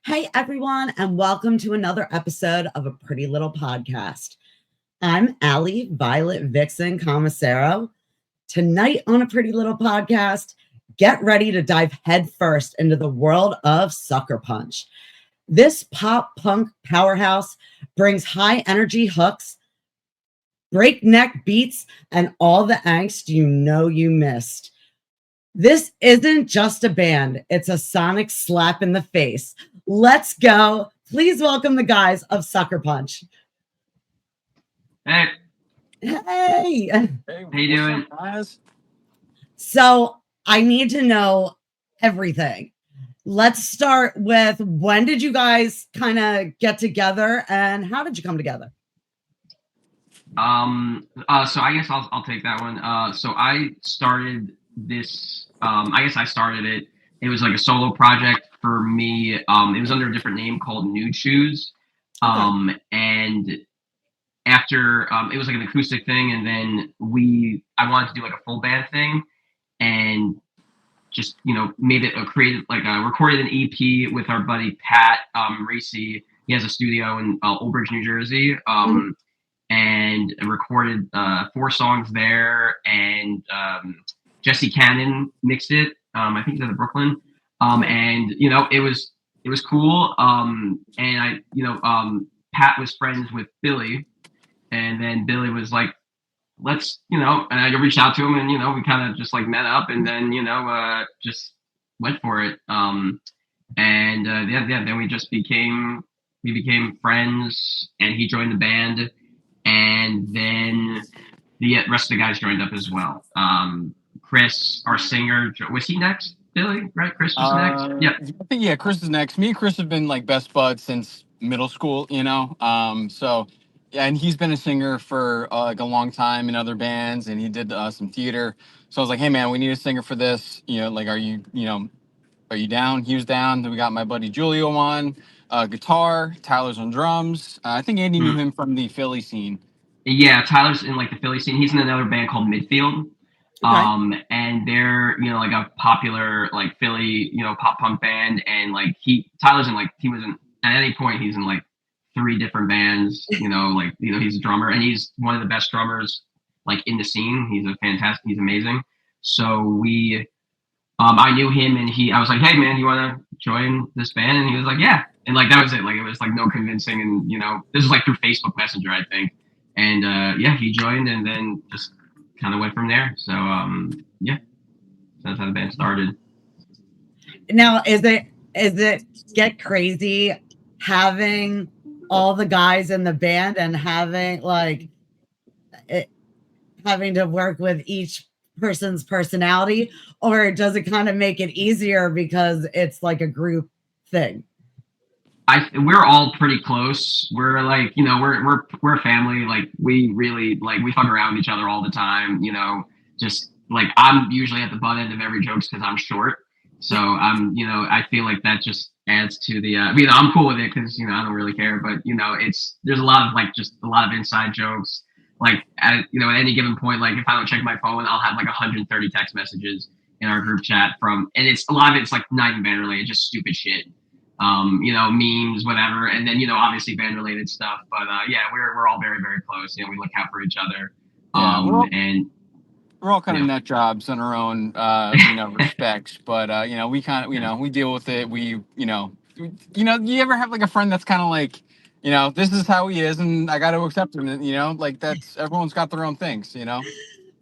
Hey everyone, and welcome to another episode of A Pretty Little Podcast. I'm Allie Violet Vixen Commissaro. Tonight on A Pretty Little Podcast, get ready to dive headfirst into the world of Sucker Punch. This pop punk powerhouse brings high energy hooks, breakneck beats, and all the angst you know you missed. This isn't just a band, it's a sonic slap in the face. Let's go. Please welcome the guys of Sucker Punch. Hey. Hey. How you doing, guys? So I need to know everything. Let's start with, when did you guys kind of get together and how did you come together? So I guess I'll take that one. So I started this, I started it. It was like a solo project for me. It was under a different name called Nude Shoes. And after, it was like an acoustic thing. And then I wanted to do like a full band thing and just, recorded an EP with our buddy, Pat Risi. He has a studio in Old Bridge, New Jersey. And recorded 4 songs there, and Jesse Cannon mixed it. I think he's out of Brooklyn. And it was cool. And Pat was friends with Billy, and then Billy was like, let's, and I reached out to him, and we kind of just like met up, and then just went for it. Then we just became friends, and he joined the band. And then the rest of the guys joined up as well. Chris, our singer, was he next? Billy, right? Chris was next. Yeah, I think Chris is next. Me and Chris have been like best buds since middle school. And he's been a singer for like a long time in other bands, and he did some theater. So I was like, hey man, we need a singer for this. Are you down? He was down. Then we got my buddy Giulio on guitar. Tyler's on drums. I think Andy knew him from the Philly scene. Yeah, Tyler's in like the Philly scene. He's in another band called Midfield. Okay. And they're like a popular like Philly pop punk band, and like Tyler's in like he was in at any point he's in like 3 different bands. He's a drummer, and he's one of the best drummers like in the scene. He's amazing. So I knew him, and I was like, hey man, you want to join this band? And he was like, yeah. And like that was it. Like it was like no convincing, and this was like through Facebook Messenger, I think. And he joined, and then just kind of went from there. So so that's how the band started. Now, is it get crazy having all the guys in the band and having to work with each person's personality, or does it kind of make it easier because it's like a group thing? We're all pretty close. We're like, we're a family. Like we really we fuck around with each other all the time. Just like I'm usually at the butt end of every joke because I'm short. So I feel like that just adds to the. I'm cool with it because I don't really care. But there's a lot of inside jokes. Like at any given point, like if I don't check my phone, I'll have like 130 text messages in our group chat and it's a lot of it's like not even band related, just stupid shit. Memes, whatever, and then obviously band related stuff. But we're all very, very close. We look out for each other. We're all kind of nut jobs in our own respects. But we kind of we deal with it. You you ever have like a friend that's kind of like this is how he is, and I got to accept him. And like that's everyone's got their own things.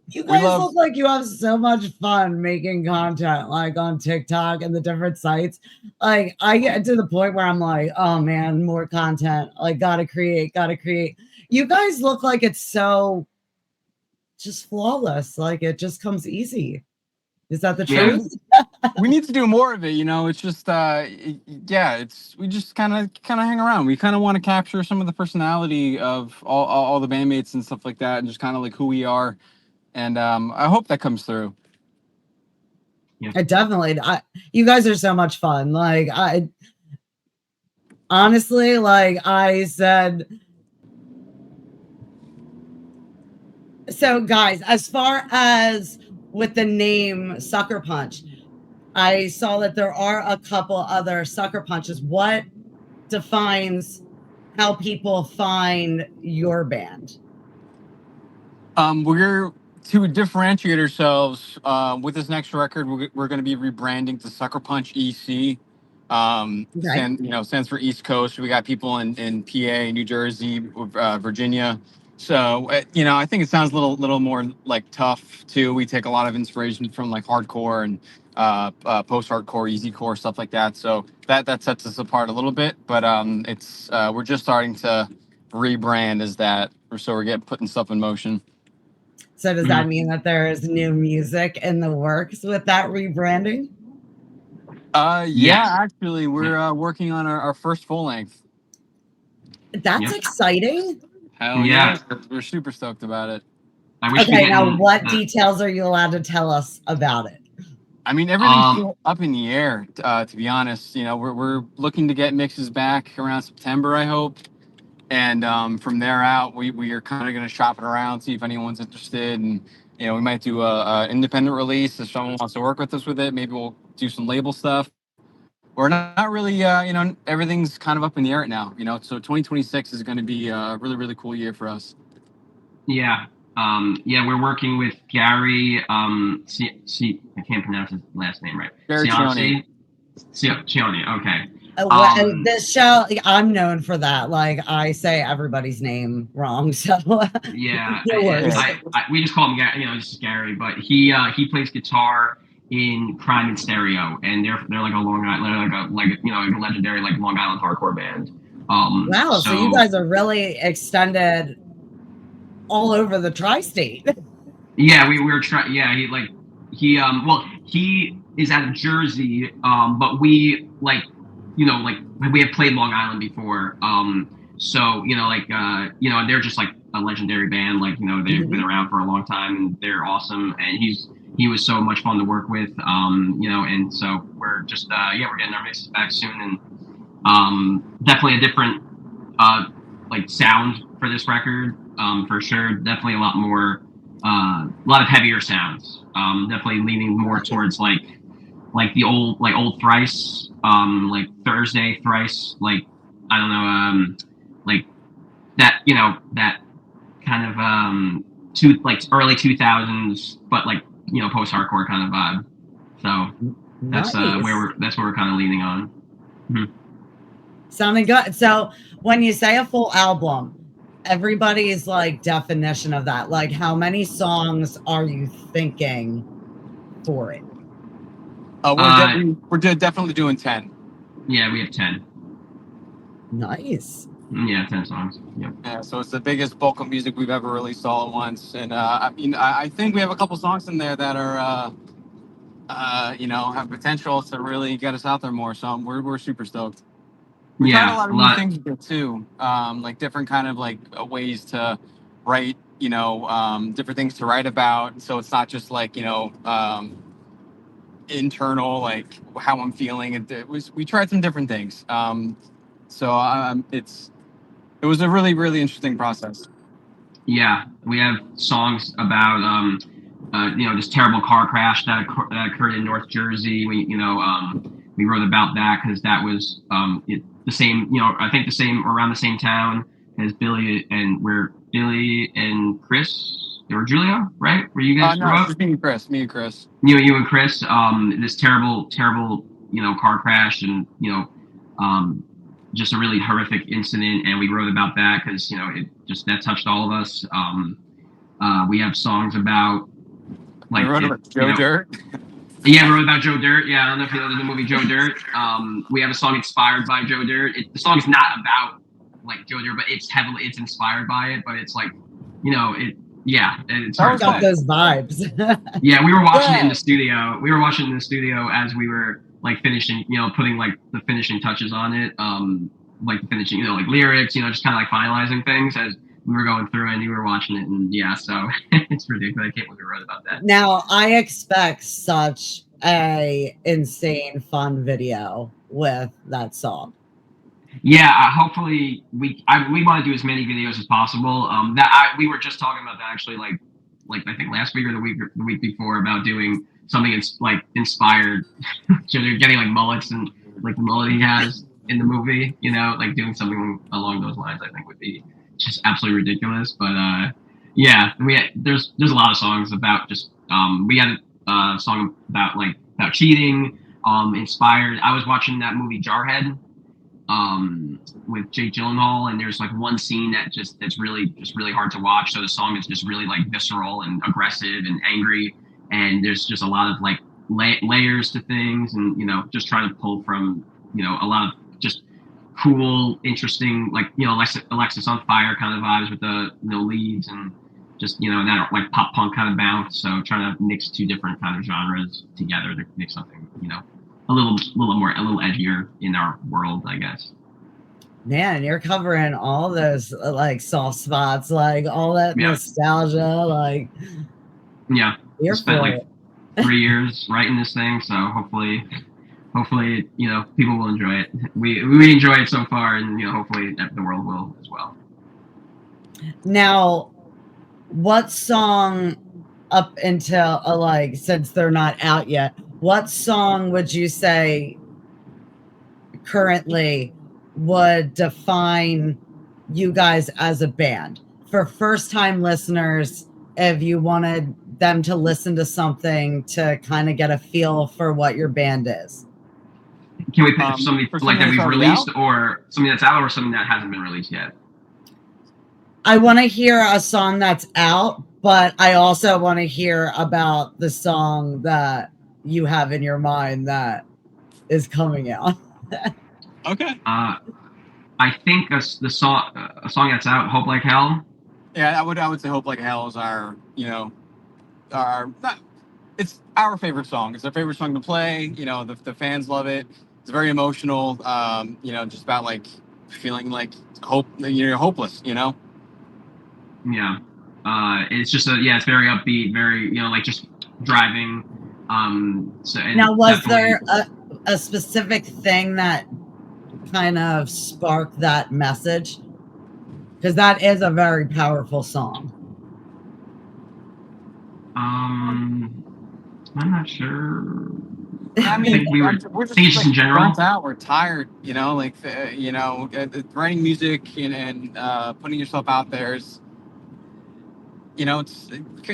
You guys look like you have so much fun making content, like on TikTok and the different sites. Like I get to the point where I'm like, oh man, more content. Like gotta create. You guys look like it's so just flawless. Like it just comes easy. Is that the truth? We need to do more of it. It's just we just kind of hang around. We kind of want to capture some of the personality of all the bandmates and stuff like that, and just kind of like who we are. And I hope that comes through. Yeah. Definitely. You guys are so much fun. Like honestly, like I said. So guys, as far as with the name Sucker Punch, I saw that there are a couple other Sucker Punches. What defines how people find your band? We're to differentiate ourselves with this next record. We're going to be rebranding to Sucker Punch EC. Okay. Stands for East Coast. We got people in PA, New Jersey, Virginia. So I think it sounds a little more like tough too. We take a lot of inspiration from like hardcore and post-hardcore, easycore, stuff like that. So that sets us apart a little bit. But it's we're just starting to rebrand as that, so we're putting stuff in motion. So does that mean that there is new music in the works with that rebranding? Yeah, actually, we're working on our first full length. That's exciting. Hell yeah. We're super stoked about it. Okay, now what details are you allowed to tell us about it? I mean, everything's still up in the air, to be honest. We're looking to get mixes back around September, I hope. And from there out, we are kind of going to shop it around, see if anyone's interested. And, we might do a independent release if someone wants to work with us with it. Maybe we'll do some label stuff. We're not really, everything's kind of up in the air right now, So 2026 is going to be a really, really cool year for us. Yeah. We're working with Gary. I can't pronounce his last name right. Gary Cioni. Okay. This show, I'm known for that. Like, I say everybody's name wrong. So yeah, we just call him Gary. Just Gary. But he plays guitar in Crime and Stereo, and they're like a Long Island, like a legendary like Long Island hardcore band. Wow, so you guys are really extended all over the tri-state. Yeah, we were trying. Yeah, he is out of Jersey, but we we have played Long Island before. So and they're just like a legendary band. Like they've been around for a long time, and they're awesome. And he was so much fun to work with. And so we're just we're getting our mixes back soon, and definitely a different sound for this record. For sure, definitely a lot more, a lot of heavier sounds. Definitely leaning more towards like the old Thrice, like Thursday Thrice, like I don't know, like that that kind of early 2000s, but like post hardcore kind of vibe. So that's that's where we're kind of leaning on. Mm-hmm. Sounding good. So when you say a full album, everybody's like definition of that, like how many songs are you thinking for it? We're definitely doing 10. Yeah, we have 10. Nice. Yeah, 10 songs. Yep. Yeah, so it's the biggest bulk of music we've ever released all at once. And I think we have a couple songs in there that are have potential to really get us out there more. So we're super stoked. We tried a lot of new things with it too, like different kind of like ways to write, different things to write about. So it's not just like internal, like how I'm feeling. We tried some different things. It was a really, really interesting process. Yeah, we have songs about this terrible car crash that occurred in North Jersey. We wrote about that because that was the same, I think around the same town as Billy and Chris or Giulio, right? Were you guys? No, just me and Chris. You and Chris. This terrible, car crash, and just a really horrific incident, and we wrote about that because that touched all of us. We have songs about we wrote about Joe Dirt. Yeah, we wrote about Joe Dirt. Yeah, I don't know if you know the movie Joe Dirt. We have a song inspired by Joe Dirt. The song is not about like Joe Dirt, but it's inspired by it. But it's like, it's hard. Got those vibes. Yeah, we were watching it in the studio. We were watching it in the studio as we were like finishing, putting like the finishing touches on it, like finishing, like lyrics, just kind of like finalizing things as we were going through, and you were watching it, and so it's ridiculous. I can't believe we wrote about that. Now I expect such a insane fun video with that song. Yeah, hopefully we want to do as many videos as possible. We were just talking about that actually, like I think last week or the week before, about doing something inspired. So they're getting like mullets and like the mullet he has. in the movie, you know, like doing something along those lines, I think would be just absolutely ridiculous. But yeah, there's a lot of songs about just we had a song about cheating, inspired. I was watching that movie Jarhead with Jake Gyllenhaal, and there's like one scene that's really hard to watch. So the song is just really like visceral and aggressive and angry, and there's just a lot of like layers to things, and you know, just trying to pull from, you know, a lot of just cool, interesting, like, you know, Alexis on Fire kind of vibes with the, you know, leads, and just, you know, that like pop punk kind of bounce. So trying to mix two different kind of genres together to make something, you know, a little edgier in our world, I guess. Man, you're covering all those like soft spots, like all that nostalgia, like yeah. I spent like 3 years writing this thing, so hopefully, you know, people will enjoy it. We enjoy it so far, and you know, hopefully the world will as well. Now, what song up until like, since they're not out yet, what song would you say currently would define you guys as a band? For first-time listeners, if you wanted them to listen to something to kind of get a feel for what your band is. Can we pick something like that we've released, or something that's out, or something that hasn't been released yet? I want to hear a song that's out, but I also want to hear about the song that you have in your mind that is coming out. Okay. I think a song that's out, "Hope Like Hell." Yeah, I would say "Hope Like Hell" is our, you know, it's our favorite song. It's our favorite song to play. You know, the fans love it. It's very emotional. You know, just about like feeling like hope. You're hopeless. You know. Yeah. It's just it's very upbeat, very, you know, like just driving. So now, was there a specific thing that kind of sparked that message? Because that is a very powerful song. I'm not sure. I mean, we're just in general. Burnt out. We're tired. You know, like you know, writing music and putting yourself out there is, you know,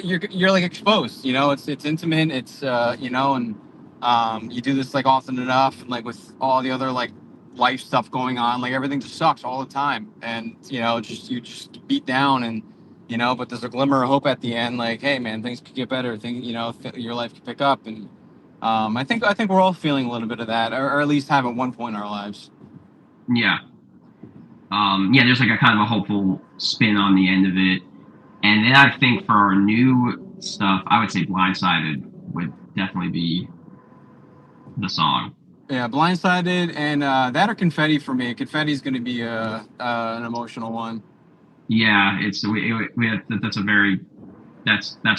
you're like exposed. You know, it's intimate. It's you know, and you do this like often enough, and like with all the other like life stuff going on, like everything just sucks all the time, and you know, you just beat down, and you know, but there's a glimmer of hope at the end. Like, hey, man, things could get better. You know, your life could pick up, and I think we're all feeling a little bit of that, or at least have at one point in our lives. Yeah. Yeah, there's like a kind of a hopeful spin on the end of it. And then I think for our new stuff, I would say Blindsided would definitely be the song. Yeah, Blindsided, and that or Confetti for me. Confetti is going to be an emotional one. Yeah, it's that's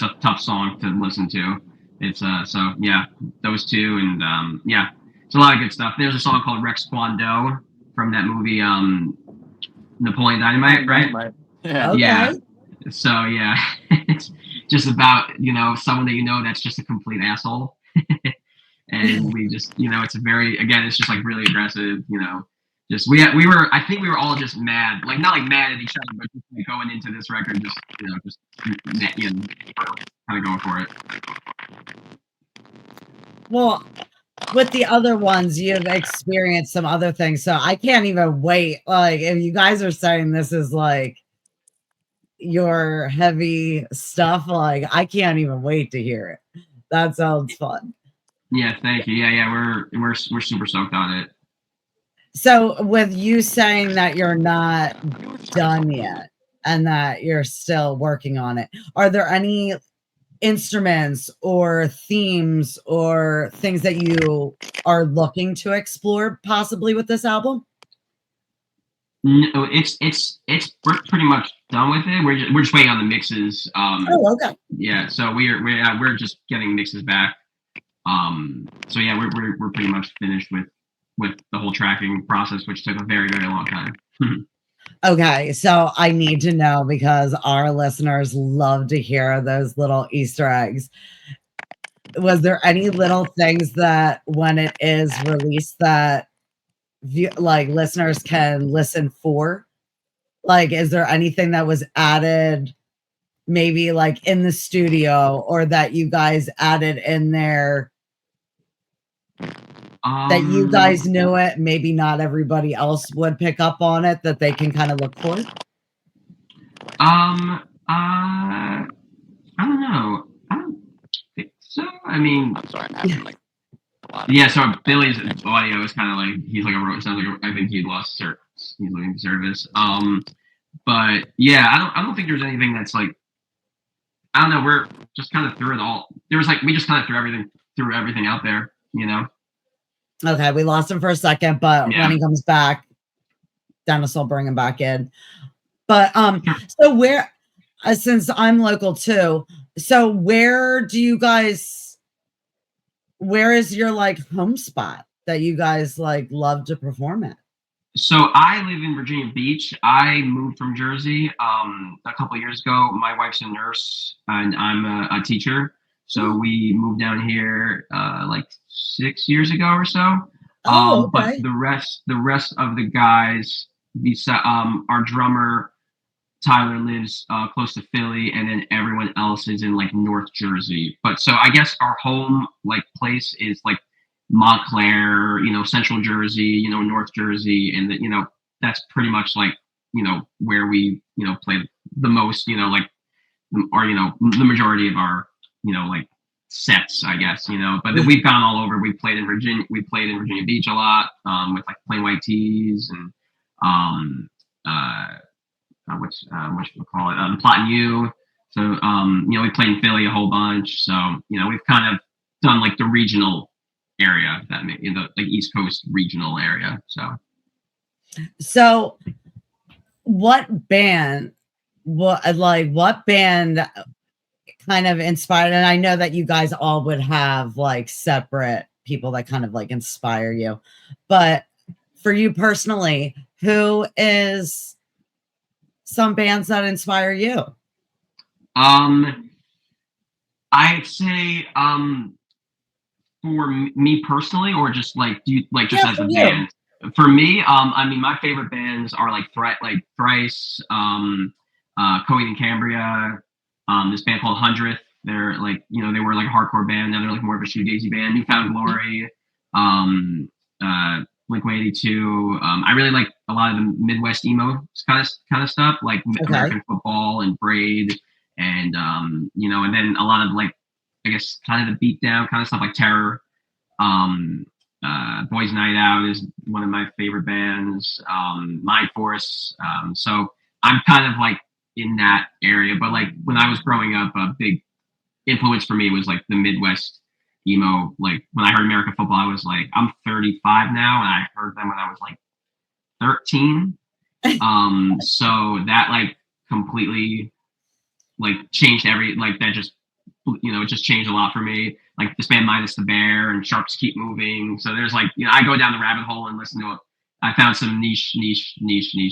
a tough song to listen to. It's so yeah, those two, and yeah, it's a lot of good stuff. There's a song called Rex Kwon-Do from that movie Napoleon Dynamite, right? Yeah. Okay. Yeah. So yeah, it's just about, you know, someone that you know that's just a complete asshole, and we just, you know, it's it's just like really aggressive, you know. Just I think we were all just mad, like not like mad at each other, but just like going into this record, just, you know, just kind of going for it. Well, with the other ones, you've experienced some other things, so I can't even wait. Like, if you guys are saying this is like your heavy stuff, like I can't even wait to hear it. That sounds fun. Yeah, thank you. Yeah, we're super stoked on it. So with you saying that you're not done yet and that you're still working on it, are there any instruments or themes or things that you are looking to explore possibly with this album? No, we're pretty much done with it. We're just waiting on the mixes. Oh, okay. Yeah, so we're just getting mixes back. So yeah, we're pretty much finished with the whole tracking process, which took a very, very long time. Okay, so I need to know, because our listeners love to hear those little Easter eggs. Was there any little things that when it is released that like listeners can listen for? Like, is there anything that was added maybe like in the studio or that you guys added in there that you guys knew it, maybe not everybody else would pick up on it, that they can kind of look for? I don't know. I don't think so. I mean, I'm sorry, I'm having like a lot of yeah. So Billy's audio is kind of like he's like a sounds like I think he lost service. He's losing service. But yeah, I don't think there's anything that's like, I don't know. We're just kind of threw it all. There was like we just kind of threw everything out there, you know. Okay, we lost him for a second, but Yeah. when he comes back, Dennis will bring him back in. But so where, since I'm local too, so where is your like home spot that you guys like love to perform at? So I live in Virginia Beach. I moved from Jersey a couple of years ago. My wife's a nurse and I'm a teacher. So we moved down here like 6 years ago or so. Oh, okay. But the rest of the guys, our drummer Tyler lives close to Philly, and then everyone else is in like North Jersey. But so I guess our home like place is like Montclair, you know, Central Jersey, you know, North Jersey, and you know, that's pretty much like, you know, where we, you know, play the most, you know, like, or you know, the majority of our, you know, like sets, I guess, you know. But then we've gone all over. We played in Virginia Beach a lot, with like Plain White Tees and what should we call it? The Plot and You. So you know, we played in Philly a whole bunch. So you know, we've kind of done like the regional area, that may, the like East Coast regional area. So what band kind of inspired, and I know that you guys all would have like separate people that kind of like inspire you, but for you personally, who is some bands that inspire you? I'd say for me personally, or just like, do you like just as a band? For me, I mean, my favorite bands are like Thrice, Coheed and Cambria, this band called 100th. They're like, you know, they were like a hardcore band. Now they're like more of a shoegazy band. Newfound Glory, Blink-182. I really like a lot of the Midwest emo kind of stuff, like American Football and Braid, and you know, and then a lot of like, I guess, kind of the beatdown kind of stuff like Terror. Boys Night Out is one of my favorite bands. Mind Force. So I'm kind of like in that area. But like when I was growing up, a big influence for me was like the Midwest emo. Like when I heard American Football, I was like, I'm 35 now, and I heard them when I was like 13. So that like completely like changed that just, you know, it just changed a lot for me. Like this band Minus the Bear and Sharps Keep Moving. So there's like, you know, I go down the rabbit hole and listen to it. I found some niche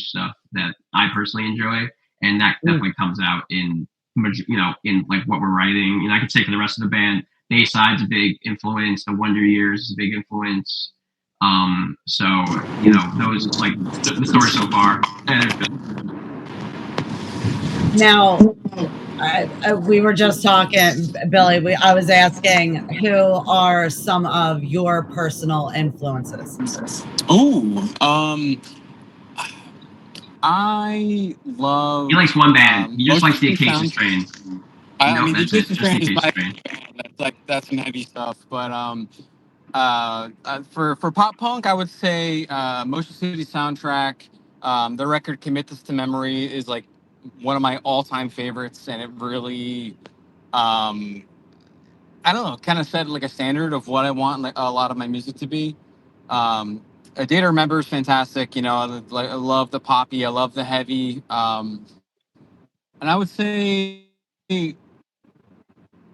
stuff that I personally enjoy, and that definitely comes out in, you know, in like what we're writing. And I could say for the rest of the band, Bayside's a big influence. The Wonder Years is a big influence. So you know, those like the story so far. Now, we were just talking, Billy. I was asking, who are some of your personal influences? I love. He likes one band. He just likes the Acacia Strain. I mean, the Acacia Strain is my band. That's some heavy stuff. But for pop punk, I would say Motion City Soundtrack. The record "Commit This to Memory" is like one of my all-time favorites, and it really, I don't know, kind of set like a standard of what I want like a lot of my music to be. A Day to Remember is fantastic. You know, I love the poppy, I love the heavy, and I would say the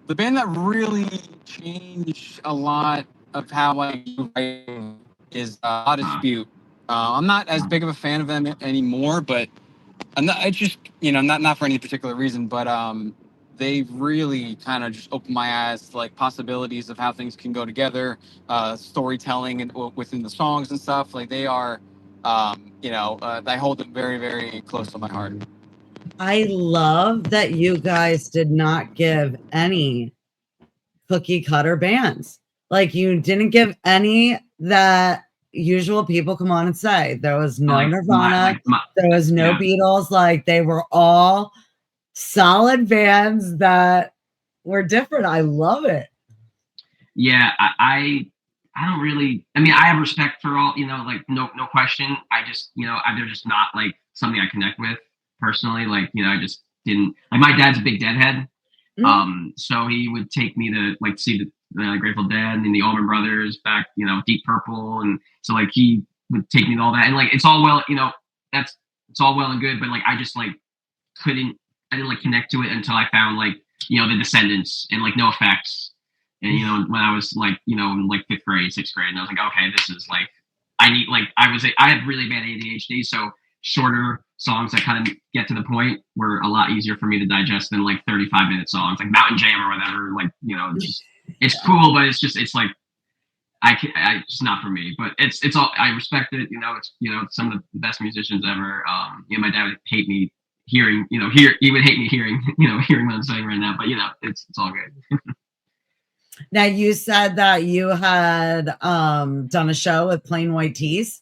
band that really changed a lot of how I do writing is Dispute. I'm not as big of a fan of them anymore, but I just, you know, not for any particular reason, but they've really kind of just opened my eyes to like possibilities of how things can go together, storytelling and within the songs and stuff. Like they are, I hold them very, very close to my heart. I love that you guys did not give any cookie cutter bands. Like you didn't give any that usual people come on and say. There was no Nirvana. There was no Beatles. Like they were all solid bands that were different. I love it. Yeah, I don't really. I mean, I have respect for all. Like no question. I just they're just not like something I connect with personally. Like I just didn't like. My dad's a big Deadhead. So he would take me to like see the Grateful Dead and the Allman Brothers back, Deep Purple, and so like he would take me to all that, and like it's all well, it's all well and good, but like I just like I didn't like connect to it until I found like the Descendants and like No Effects, and when I was like in like 5th grade, 6th grade, and I was like, okay, this is like I have really bad ADHD, so shorter songs that kind of get to the point were a lot easier for me to digest than like 35-minute songs, like Mountain Jam or whatever. Like it's cool, but it's like I just not for me. But it's all I respect it. It's some of the best musicians ever. My dad would hate me hearing. He would hate me hearing. Hearing what I'm saying right now. But it's all good. Now you said that you had done a show with Plain White Tees.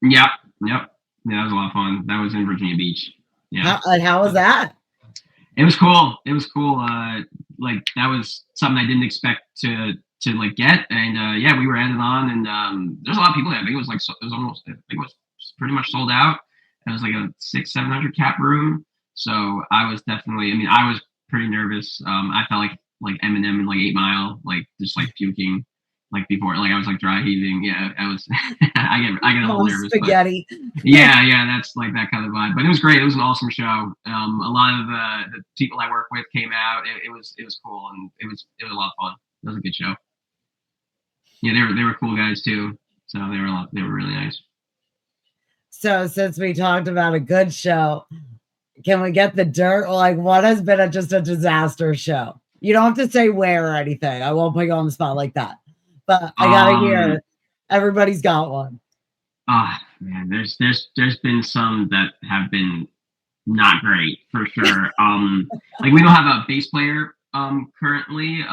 Yep. Yeah, that was a lot of fun. That was in Virginia Beach. Yeah. How was that? It was cool. Like that was something I didn't expect to like get, and we were added on, and there's a lot of people there. I think it was pretty much sold out. It was like a 600-700 cap room. So I was definitely. I mean, I was pretty nervous. I felt like Eminem in like 8 Mile, like just like puking. Like before, like I was like dry heaving. Yeah, I was. I get a little nervous. Spaghetti. Yeah, that's like that kind of vibe. But it was great. It was an awesome show. A lot of the people I work with came out. It was cool, and it was a lot of fun. It was a good show. Yeah, they were cool guys too. So they were really nice. So since we talked about a good show, can we get the dirt? Like, what has been just a disaster show? You don't have to say where or anything. I won't put you on the spot like that. But I gotta hear. Everybody's got one. Man, there's been some that have been not great for sure. Like we don't have a bass player currently.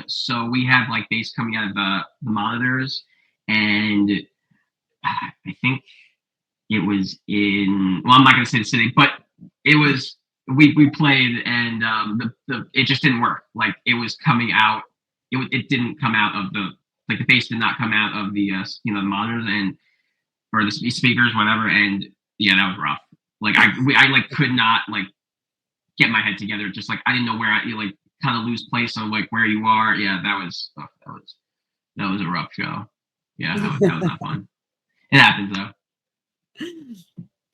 So we have like bass coming out of the monitors, and I think it was in. Well, I'm not gonna say the city, but it was. We played, and it just didn't work. Like it was coming out. It didn't come out of the. Like the bass did not come out of the the monitors or the speakers, whatever, and yeah, that was rough. Like I like could not like get my head together. Just like I didn't know where you like kind of lose place on like where you are. Yeah, that was a rough show. Yeah, that was not fun. It happens though.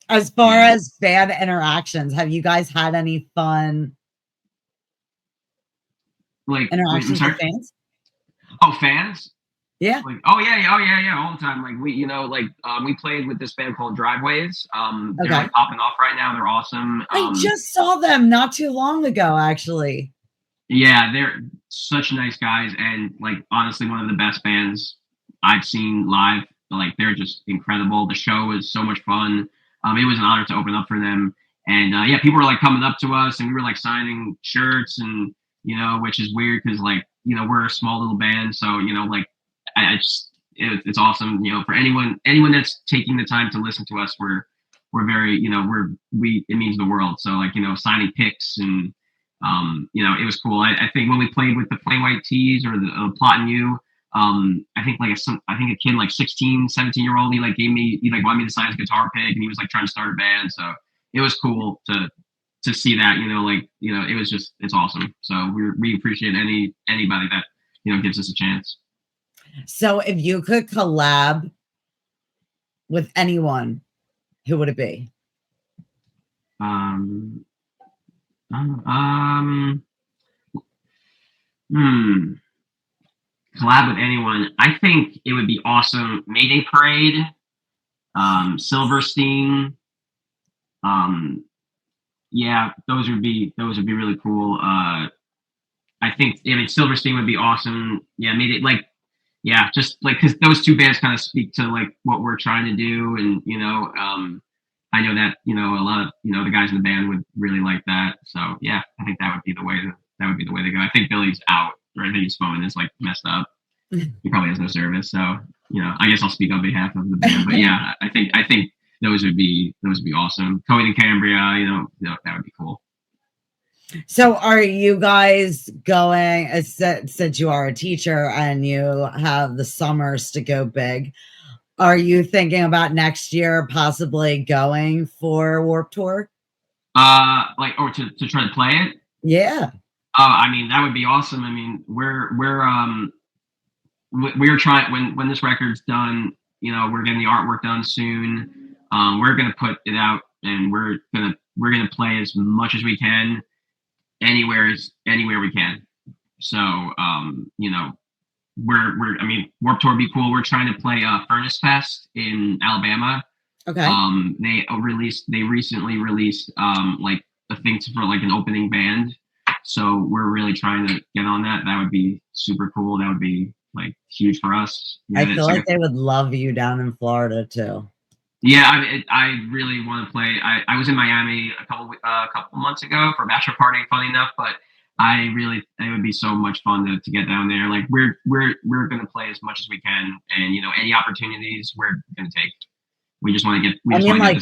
As far as fan interactions, have you guys had any fun like interactions with fans? Oh, fans? Yeah. Like, all the time. Like we played with this band called Driveways. They're like popping off right now. They're awesome. I just saw them not too long ago, actually. Yeah, they're such nice guys, and like honestly, one of the best bands I've seen live. Like they're just incredible. The show was so much fun. It was an honor to open up for them, and people were like coming up to us, and we were like signing shirts, and which is weird because like we're a small little band, so like it's awesome. For anyone that's taking the time to listen to us, we're very it means the world. So like signing pics and it was cool. I think when we played with the Plain White Tees or the Plotting You, I think a kid like 16, 17-year-old, he wanted me to sign his guitar pick, and he was like trying to start a band. So it was cool to see that, it was just, it's awesome. So we appreciate anybody that, gives us a chance. So if you could collab with anyone, who would it be? Collab with anyone. I think it would be awesome. Mayday Parade, Silverstein. Yeah, those would be really cool. I think Silverstein would be awesome. Yeah, maybe like just like because those two bands kind of speak to like what we're trying to do, and I know that a lot of the guys in the band would really like that. So yeah, I think that would be the way to go. I think Billy's out, or I think his phone is like messed up. He probably has no service, so I guess I'll speak on behalf of the band. But yeah, I think those would be awesome. Coed and Cambria, that would be cool. So are you guys going, since you are a teacher and you have the summers to go big, are you thinking about next year possibly going for Warped Tour? Or to try to play it? Yeah. I mean, that would be awesome. I mean, we're trying, when this record's done, we're getting the artwork done soon. We're gonna put it out, and we're gonna play as much as we can, anywhere we can. So Warped Tour would be cool. We're trying to play Furnace Fest in Alabama. Okay. They recently released like a thing for like an opening band. So we're really trying to get on that. That would be super cool. That would be like huge for us. I feel like they would love you down in Florida too. Yeah, I really want to play. I was in Miami a couple months ago for a bachelor party, funny enough, but it would be so much fun to get down there. Like we're gonna play as much as we can, and any opportunities we're gonna take. We just want to get. Like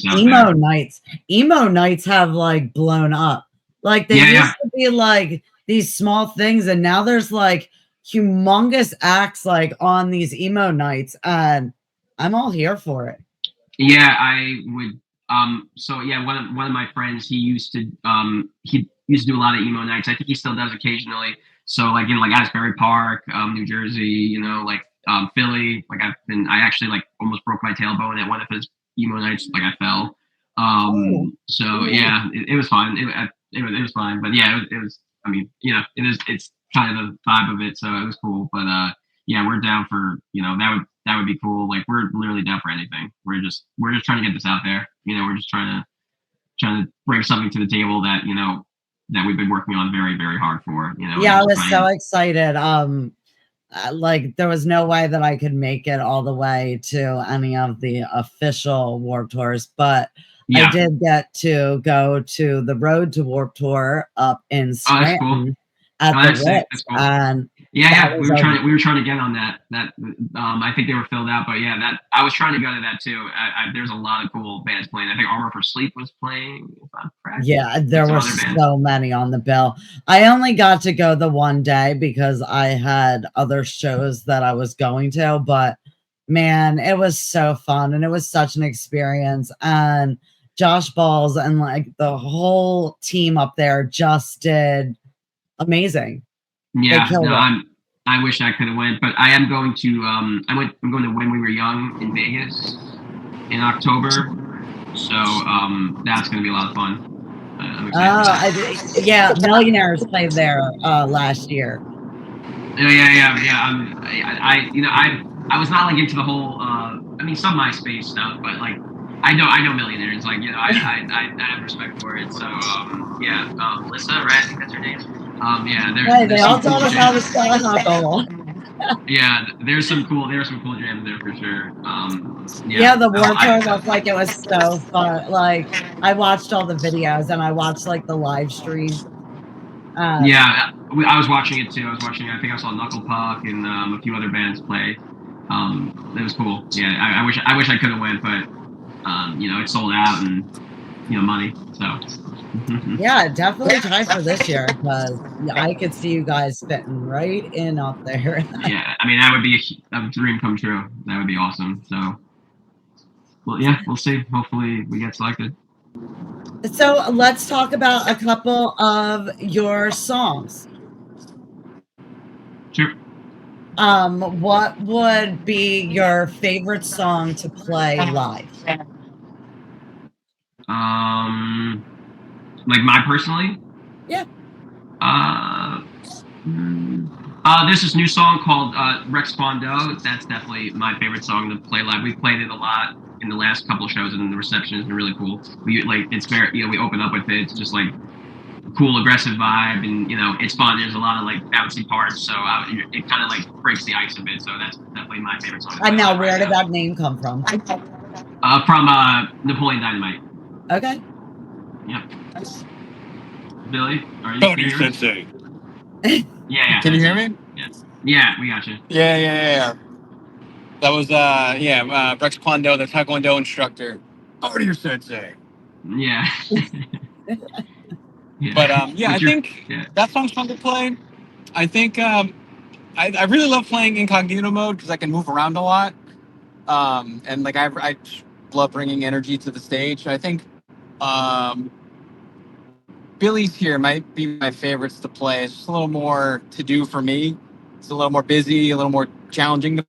emo nights have like blown up. Like they used to be like these small things, and now there's like humongous acts like on these emo nights, and I'm all here for it. Yeah, I would. So yeah, one of my friends, he used to do a lot of emo nights. I think he still does occasionally. So like in like Asbury Park, New Jersey, like Philly. Like I actually like almost broke my tailbone at one of his emo nights. Like I fell. So yeah, it was fun. It was fun. But yeah, it was. I mean, it's kind of the vibe of it, so it was cool. But yeah, we're down for that would be cool. Like we're literally down for anything. We're just trying to get this out there. We're just trying to bring something to the table that that we've been working on very, very hard for. Yeah, I was so excited. Like there was no way that I could make it all the way to any of the official Warped Tours, but I did get to go to the Road to Warped Tour up in Scranton at the Riffs, and yeah, we were trying to get on that. I think they were filled out, but yeah, I was trying to go to that too. There's a lot of cool bands playing. I think Armor for Sleep was playing, if I'm correct. Yeah, there were so many on the bill. I only got to go the one day because I had other shows that I was going to, but man, it was so fun, and it was such an experience. And Josh Balls and like the whole team up there just did amazing. Yeah, I wish I could have went, but I am going to. I'm going to When We Were Young in Vegas in October, so that's going to be a lot of fun. Yeah, Millionaires played there last year. Yeah. I was not like into the whole. Some MySpace stuff, but like I know Millionaires. Like I have respect for it. So Melissa, right? I think that's her name. They all told us how to spell alcohol. Yeah, there's some cool jams there for sure. The Warped Tour looked like it was so fun. Like I watched all the videos and I watched like the live stream. I was watching it too. I think I saw Knuckle Puck and a few other bands play. It was cool. Yeah, I wish I could have went, but it sold out and money. So. Yeah, definitely try for this year because I could see you guys fitting right in up there. Yeah, I mean that would be a dream come true. That would be awesome. So, well, yeah, we'll see. Hopefully, we get selected. So let's talk about a couple of your songs. Sure. What would be your favorite song to play live? Like my personally? Yeah. There's this new song called Rex Fondo. That's definitely my favorite song to play live. We've played it a lot in the last couple of shows, and the reception has been really cool. It's very, we open up with it. It's just like cool, aggressive vibe, and it's fun. There's a lot of like bouncy parts, so it kind of like breaks the ice a bit. So that's definitely my favorite song. And now, where did that name come from? From Napoleon Dynamite. Okay. Yep. Billy, are you Tony Sensei. Yeah. Can you hear me? Yeah, we got you. Yeah. That was Rex Kwando, the Taekwondo instructor. Tony Sensei. Yeah. Yeah. But I think that song's fun to play. I think I really love playing incognito mode because I can move around a lot. And like I love bringing energy to the stage. I think Billy's Here might be my favorites to play. It's just a little more to do for me. It's a little more busy, a little more challenging.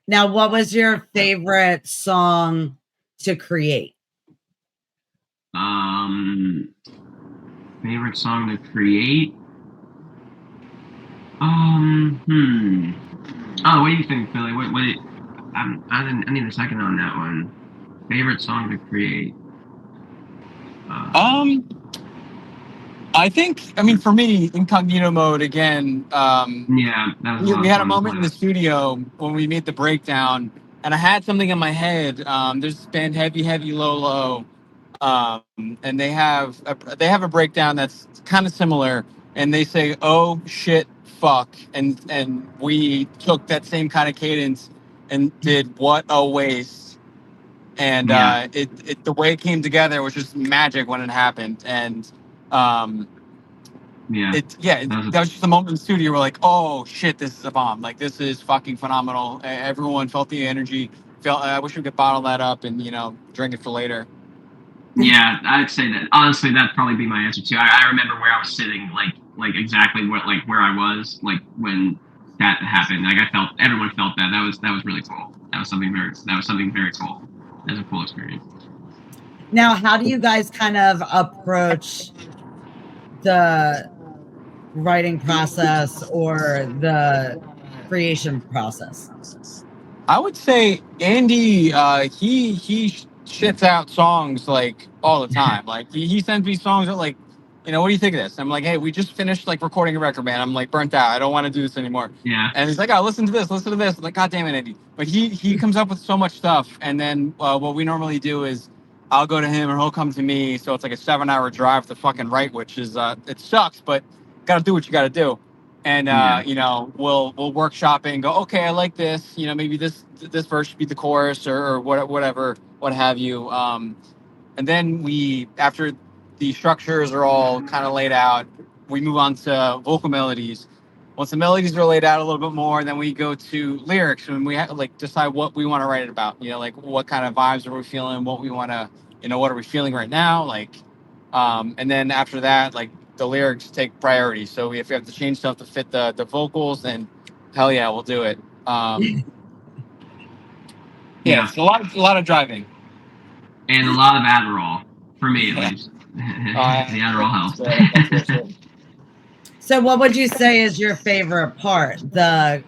Now, what was your favorite song to create? Favorite song to create? Oh, what do you think, Billy? I need a second on that one. Favorite song to create? I think, for me, incognito mode again. Yeah, that was we had a moment in the studio when we made the breakdown, and I had something in my head. There's this band Heavy Low, and they have a breakdown that's kind of similar, and they say, "Oh shit, fuck," and we took that same kind of cadence and did "What a Waste," and it the way it came together was just magic when it happened, and that was just a moment in the studio. We're like, "Oh shit, this is a bomb! Like this is fucking phenomenal." Everyone felt the energy. I wish we could bottle that up and drink it for later. Yeah, I'd say that. Honestly, that'd probably be my answer too. I remember where I was sitting, like exactly where I was, like when that happened. Like everyone felt that. That was really cool. That was something very cool. That was a cool experience. Now, how do you guys kind of approach the writing process or the creation process? I would say Andy, he shits out songs like all the time. Like he sends me songs that like, what do you think of this? I'm like, hey, we just finished like recording a record, man. I'm like burnt out. I don't want to do this anymore. Yeah. And he's like, oh, listen to this. I'm like, God damn it, Andy. But he comes up with so much stuff. And then what we normally do is I'll go to him or he'll come to me. So it's like a 7-hour drive to fucking write, which is it sucks, but gotta do what you gotta do. And we'll workshop it and go, okay, I like this. Maybe this verse should be the chorus or whatever, what have you. And then after the structures are all kind of laid out, we move on to vocal melodies. Once the melodies are laid out a little bit more, then we go to lyrics and we decide what we want to write it about. Like what kind of vibes are we feeling? What we want to, what are we feeling right now? And then after that, the lyrics take priority. So if we have to change stuff to fit the vocals, then hell yeah, we'll do it. It's a lot of driving. And a lot of Adderall, for me at least. The Adderall helps. So what would you say is your favorite part? The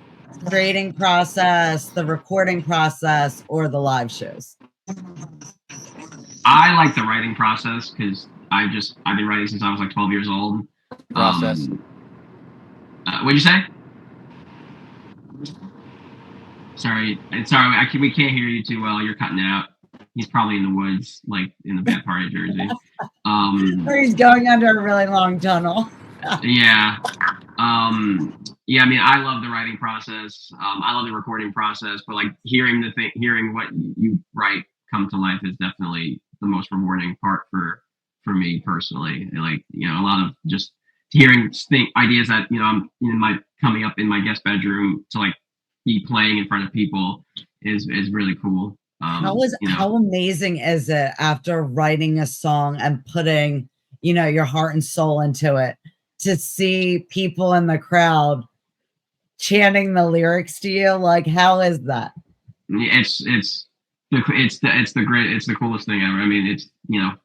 creating process, the recording process, or the live shows? I like the writing process because I've been writing since I was like 12 years old. Process. What'd you say? Sorry. We can't hear you too well. You're cutting out. He's probably in the woods, like in the bad part of Jersey. Or he's going under a really long tunnel. Yeah. I love the writing process. I love the recording process, but like hearing what you write come to life is definitely the most rewarding part for me personally. And a lot of just hearing ideas that I'm coming up in my guest bedroom to like be playing in front of people is really cool. How amazing is it after writing a song and putting your heart and soul into it to see people in the crowd chanting the lyrics to you? Like, how is that? It's the coolest thing ever. I mean, it's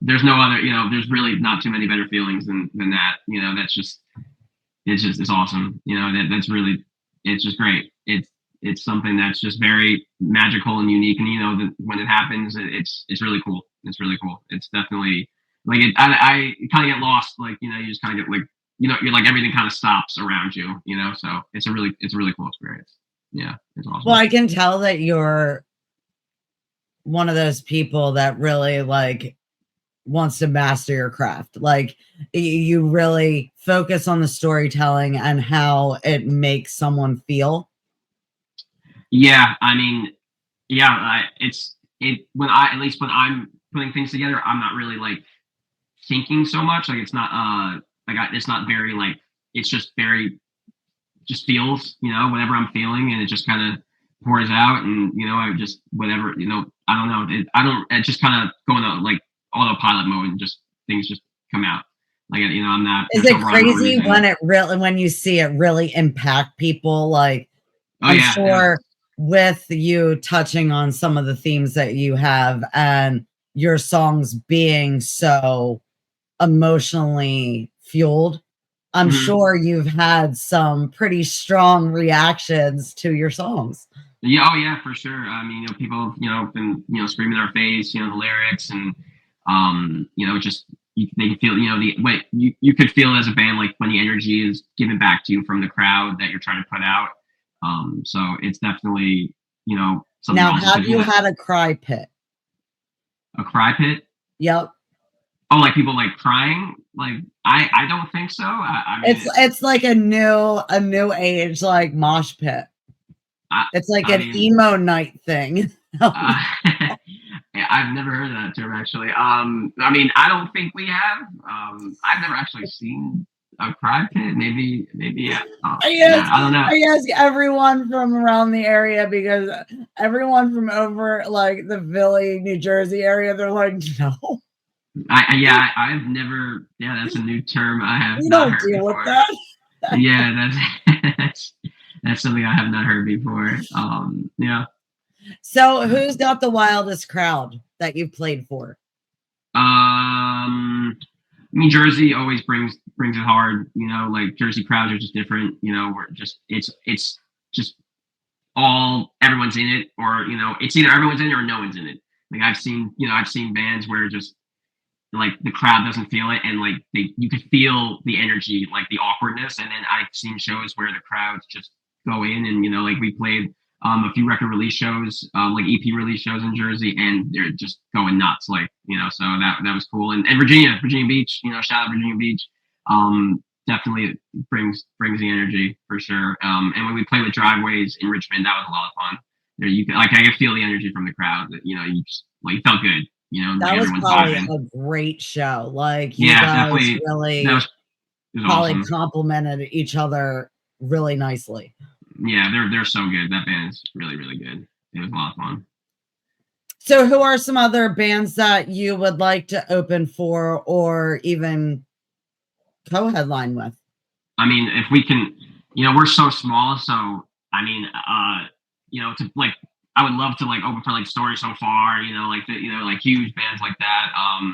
there's no other, there's really not too many better feelings than that. It's awesome. That's really, it's just great. It's something that's just very magical and unique. And when it happens, it's really cool. It's really cool. It's definitely like I kind of get lost. Like, you know, you just kind of get like, you know, you're like everything kind of stops around you. You know, so it's a really cool experience. Yeah, it's awesome. Well, I can tell that you're one of those people that really like wants to master your craft. Like you really focus on the storytelling and how it makes someone feel. Yeah, I mean, yeah, when at least when I'm putting things together, I'm not really like thinking so much. Like it's not it's not very like, it's just very, just feels, you know, whatever I'm feeling, and it just kind of pours out, and you know, I just whatever, you know, I don't know, it just kind of go into like autopilot mode, and just things just come out. Like, you know, I'm not. Is it crazy when you see it really impact people? Like, I'm sure with you touching on some of the themes that you have and your songs being so emotionally fueled, I'm sure you've had some pretty strong reactions to your songs. Yeah, oh yeah, for sure. I mean, you know, people, you know, been, you know, screaming in our face, you know, the lyrics, and you know, just they can feel, you know, you could feel it as a band, like when the energy is given back to you from the crowd that you're trying to put out. So it's definitely, you know, something. Now, have you had a cry pit? A cry pit? Yep. Oh, like people like crying? Like I don't think so. I mean, it's like a new age like mosh pit. It's like an emo night thing. I've never heard of that term, actually. I mean, I don't think we have. I've never actually seen a cry pit. Maybe, yeah. I don't know. I ask everyone from around the area, because everyone from over like the Philly, New Jersey area, they're like, no. I've never. Yeah, that's a new term I have not heard before. With that. Yeah, that's something I have not heard before. Yeah. So, who's got the wildest crowd that you've played for? I mean, Jersey always brings it hard. You know, like Jersey crowds are just different. You know, we're just it's just everyone's in it, or you know, it's either everyone's in it or no one's in it. Like I've seen bands where just like the crowd doesn't feel it, and like you could feel the energy, like the awkwardness. And then I've seen shows where the crowds just go in, and you know, like we played a few record release shows, like EP release shows in Jersey, and they're just going nuts, like, you know, so that was cool. And Virginia Beach, you know, shout out Virginia Beach, definitely brings the energy for sure. And when we played with Driveways in Richmond, that was a lot of fun. There, you can, like, I could feel the energy from the crowd. That, you know, you just like, it felt good. You know, that like was probably a great show. Like, you guys really probably awesome. Complimented each other really nicely. Yeah, they're so good. That band is really, really good. It was a lot of fun. So who are some other bands that you would like to open for or even co-headline with? I mean, if we can, you know, we're so small, so I mean, you know, to like, I would love to like open for like Story So Far, you know, like like huge bands like that. All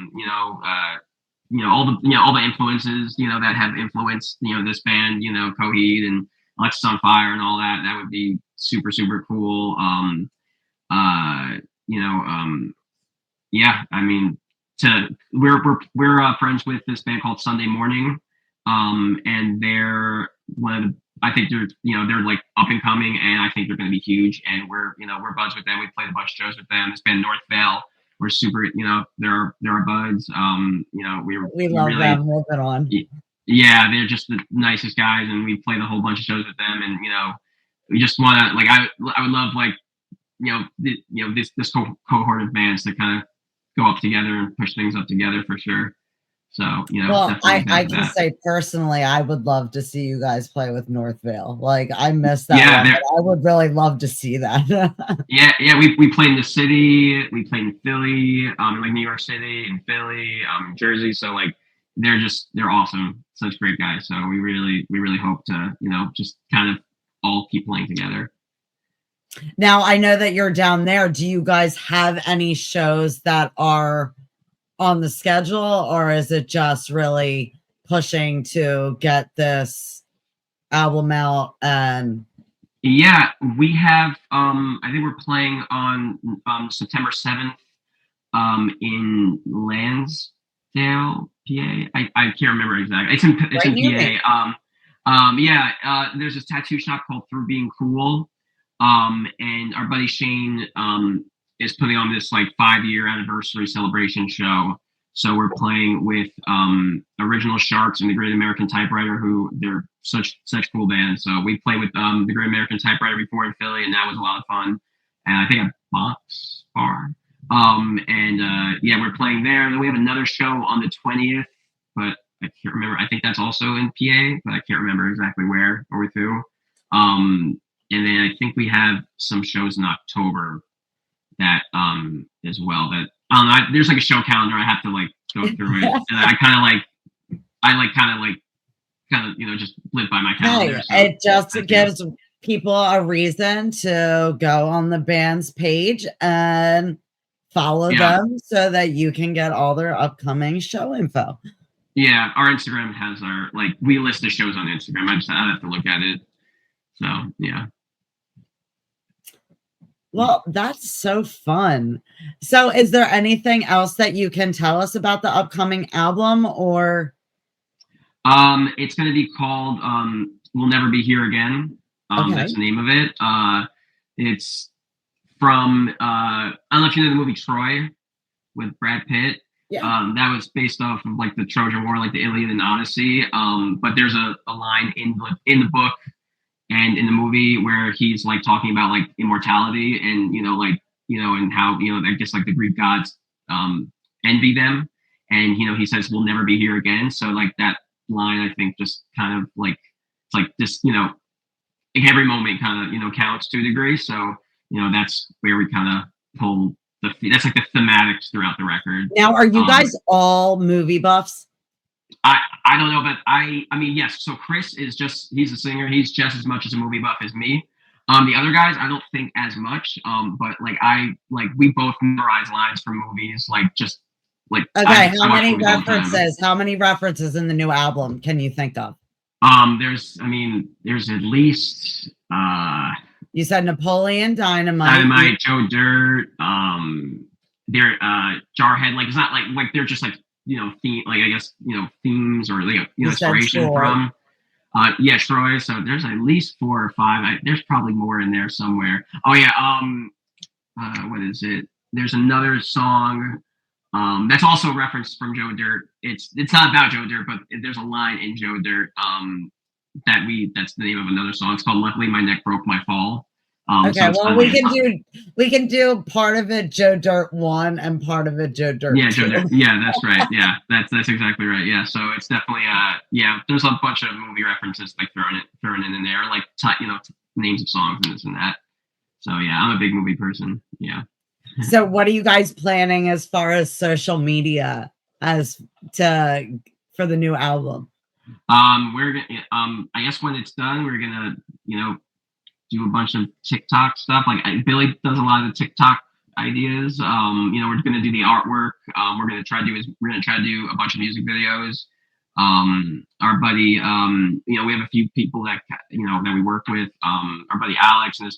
the influences, you know, that have influenced, you know, this band, you know, Coheed and Alexis on Fire and all that. That would be super, super cool. Yeah, I mean, we're friends with this band called Sunday Morning, and they're I think they're like up and coming, and I think they're going to be huge. And we're buds with them. We played a bunch of shows with them. This band North Vale, we're super, you know, they're our buds. We love really, them. We'll get on. Yeah, they're just the nicest guys, and we played a whole bunch of shows with them. And you know, we just want to like I would love like this cohort of bands to kind of go up together and push things up together for sure. So, you know, well, I can say personally, I would love to see you guys play with North Vale. Like, I missed that. Yeah, one, I would really love to see that. yeah. We played in the city. We played in Philly, like New York City and Philly, Jersey. So like, they're awesome. Such great guys. So we really hope to, you know, just kind of all keep playing together. Now, I know that you're down there. Do you guys have any shows that are on the schedule, or is it just really pushing to get this album out? And yeah, we have I think we're playing on September 7th in Lands Dale, PA. I can't remember exactly. It's in Right PA. There's this tattoo shop called Through Being Cool. And our buddy Shane is putting on this like 5-year anniversary celebration show. So we're playing with Original Sharks and the Great American Typewriter, who they're such cool bands. So we played with the Great American Typewriter before in Philly, and that was a lot of fun. And I think a Box Bar. We're playing there. And then we have another show on the 20th, but I can't remember. I think that's also in PA, but I can't remember exactly where or with who. And then I think we have some shows in October that as well. That there's like a show calendar. I have to like go through it, and I kind of just live by my calendar. Hey, it just gives people a reason to go on the band's page and follow them so that you can get all their upcoming show info. Yeah, our Instagram has we list the shows on Instagram. I have to look at it. So yeah. Well, that's so fun. So is there anything else that you can tell us about the upcoming album, or? It's going to be called We'll Never Be Here Again. Okay. That's the name of it. It's from, I don't know if you know the movie Troy with Brad Pitt. Yeah. That was based off of like the Trojan War, like the Iliad and Odyssey. But there's a line in the book and in the movie where he's like talking about like immortality and and how I guess like the Greek gods envy them, and he says we'll never be here again. So like that line, I think, just kind of like it's like this like every moment kind of counts to a degree. So that's where we kind of pull that's like the thematics throughout the record. Now, are you guys all movie buffs? I don't know, but I mean, yes. So Chris he's a singer. He's just as much as a movie buff as me. The other guys, I don't think as much. But we both memorize lines from movies. Okay, how many references? How many references in the new album can you think of? There's at least you said Napoleon Dynamite, Joe Dirt, they're Jarhead. Like it's not like they're just like theme, like I guess themes or inspiration from Troy. So there's at least 4 or 5. There's probably more in there somewhere. Oh yeah, what is it? There's another song that's also referenced from Joe Dirt. It's not about Joe Dirt, but there's a line in Joe Dirt that's the name of another song. It's called "Luckily My Neck Broke My Fall." Okay, well we can do part of it Joe Dirt 1 and part of it Joe Dirt 2. Yeah, Joe Dirt. Yeah, that's right. Yeah, that's exactly right. Yeah, so it's definitely there's a bunch of movie references like thrown in there, like names of songs and this and that. So yeah, I'm a big movie person. Yeah. So what are you guys planning as far as social media for the new album? We're gonna I guess when it's done, we're gonna do a bunch of TikTok stuff. Like Billy does a lot of the TikTok ideas. We're gonna do the artwork. We're gonna try to do a bunch of music videos. Our buddy, we have a few people that that we work with. Our buddy Alex and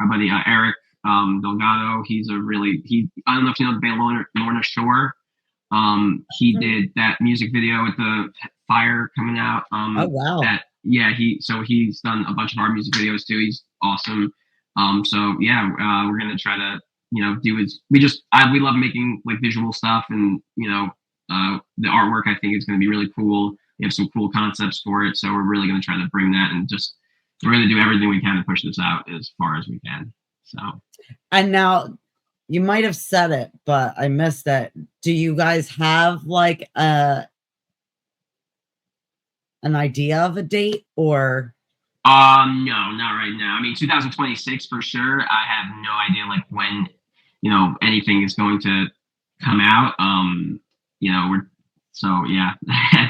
our buddy Eric Delgado. I don't know if you know the band Lorna Shore. He did that music video with the fire coming out. Oh wow! He's done a bunch of our music videos too. He's awesome. We're gonna try to we love making like visual stuff, and the artwork I think is gonna be really cool. We have some cool concepts for it, so we're really gonna try to bring that, and we're gonna do everything we can to push this out as far as we can. So. And now, you might have said it, but I missed it. Do you guys have like an idea of a date, or? No, not right now. I mean, 2026 for sure. I have no idea like when, anything is going to come out. I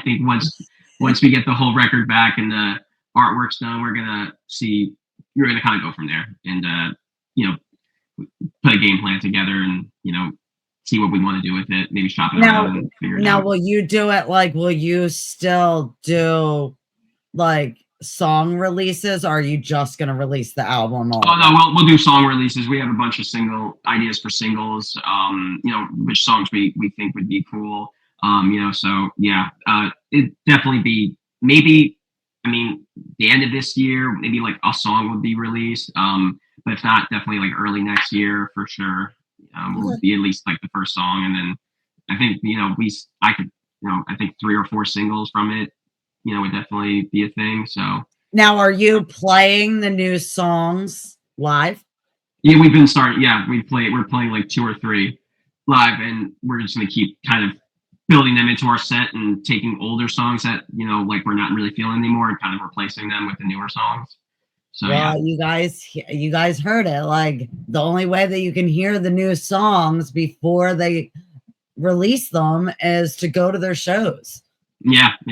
think once we get the whole record back and the artwork's done, we're gonna kind of go from there and put a game plan together and see what we want to do with it, maybe shop it around and figure it out. Will you do it will you still do like song releases, or are you just going to release the album? We'll do song releases. We have a bunch of single ideas for singles, which songs we think would be cool. So yeah, it'd definitely be maybe, I mean, the end of this year, maybe like a song would be released. But if not, definitely like early next year for sure. Will be at least like the first song, and then I think I could I think 3 or 4 singles from it, would definitely be a thing. So now, are you playing the new songs live? Yeah, we've been starting. Yeah, we're playing like 2 or 3 live, and we're just gonna keep kind of building them into our set and taking older songs that like we're not really feeling anymore and kind of replacing them with the newer songs. So well, yeah, you guys heard it. Like, the only way that you can hear the new songs before they release them is to go to their shows. That's it.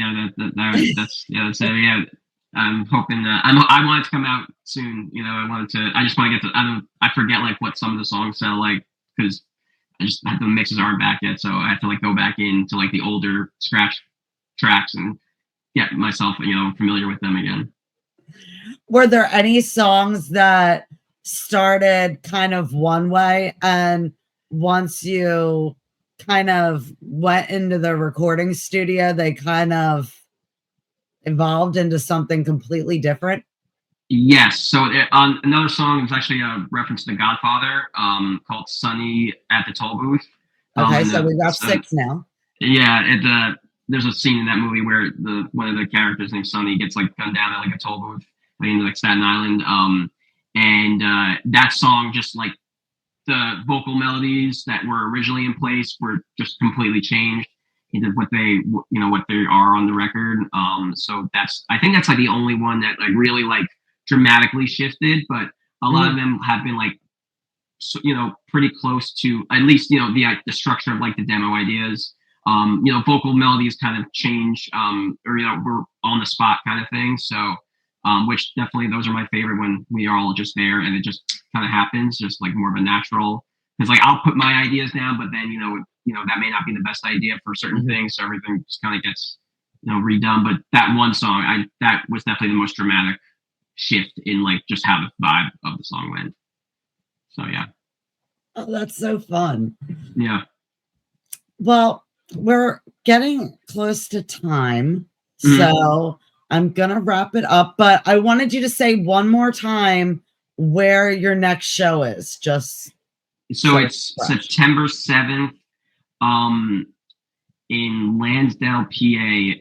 Yeah, I'm hoping that I want it to come out soon. I just want to get to. I forget like what some of the songs sound like because the mixes aren't back yet, so I have to like go back into like the older scratch tracks and get myself familiar with them again. Were there any songs that started kind of one way, and once you kind of went into the recording studio, they kind of evolved into something completely different? Yes. So on another song is actually a reference to The Godfather, called "Sunny at the Toll Booth." Okay, so we got 6 now. Yeah, there's a scene in that movie where one of the characters named Sonny gets like gunned down at like a toll booth, like in like Staten Island. And that song, just like the vocal melodies that were originally in place, were just completely changed into what they are on the record. So I think that's like the only one that like really like dramatically shifted, but a lot of them have been like pretty close to at least the structure of like the demo ideas. Vocal melodies kind of change, or we're on the spot kind of thing. So which definitely those are my favorite when we are all just there and it just kind of happens, just like more of a natural. Because like I'll put my ideas down, but then that may not be the best idea for certain things, so everything just kind of gets redone. But that one song, that was definitely the most dramatic shift in like just how the vibe of the song went. So yeah. Oh, that's so fun. Yeah. Well, we're getting close to time, so I'm gonna wrap it up. But I wanted you to say one more time where your next show is. Just so it's September 7th, in Lansdale, PA.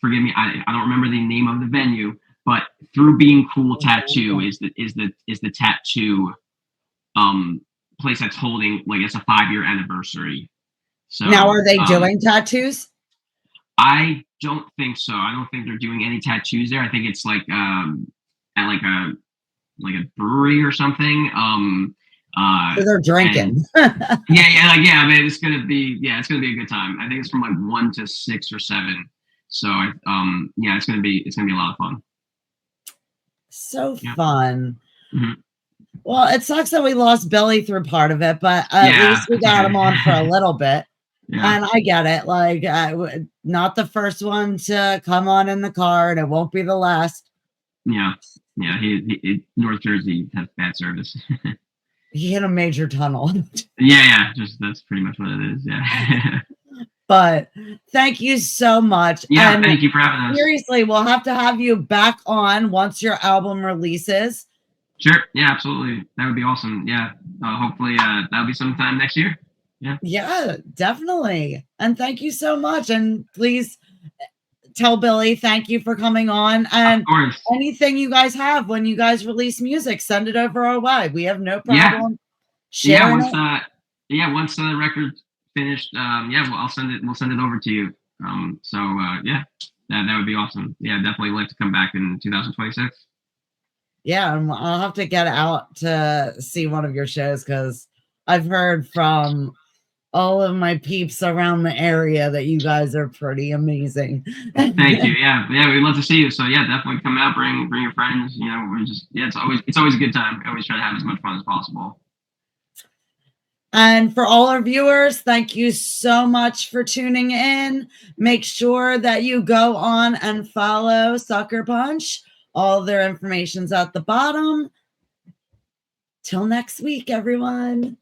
Forgive me, I don't remember the name of the venue, but Through Being Cool Tattoo is the tattoo place that's holding, like, it's a 5-year anniversary. So now, are they doing tattoos? I don't think so. I don't think they're doing any tattoos there. I think it's like at like a brewery or something. So they're drinking. I mean, it's gonna be a good time. I think it's from like 1 to 6 or 7. So it's gonna be a lot of fun. So fun. Well, it sucks that we lost Billy through part of it, but at least we got him on for a little bit. Yeah. And I get it. Like, not the first one to come on in the car, and it won't be the last. Yeah. He North Jersey has bad service. He hit a major tunnel. Yeah. Just that's pretty much what it is. Yeah. But thank you so much. Yeah, and thank you for having us. Seriously, we'll have to have you back on once your album releases. Sure. Yeah, absolutely. That would be awesome. Yeah. Hopefully that'll be sometime next year. Yeah, definitely. And thank you so much. And please tell Billy thank you for coming on. And of course, anything you guys have when you guys release music, send it over our way. We have no problem sharing it. Once the record's finished, I'll send it. We'll send it over to you. That would be awesome. Yeah, definitely like to come back in 2026. Yeah, I'll have to get out to see one of your shows because I've heard from all of my peeps around the area that you guys are pretty amazing. Thank you. Yeah, we'd love to see you. So yeah, definitely come out, bring your friends. It's always a good time. We always try to have as much fun as possible. And for all our viewers, thank you so much for tuning in. Make sure that you go on and follow Sucker Punch. All their information's at the bottom. Till next week, everyone.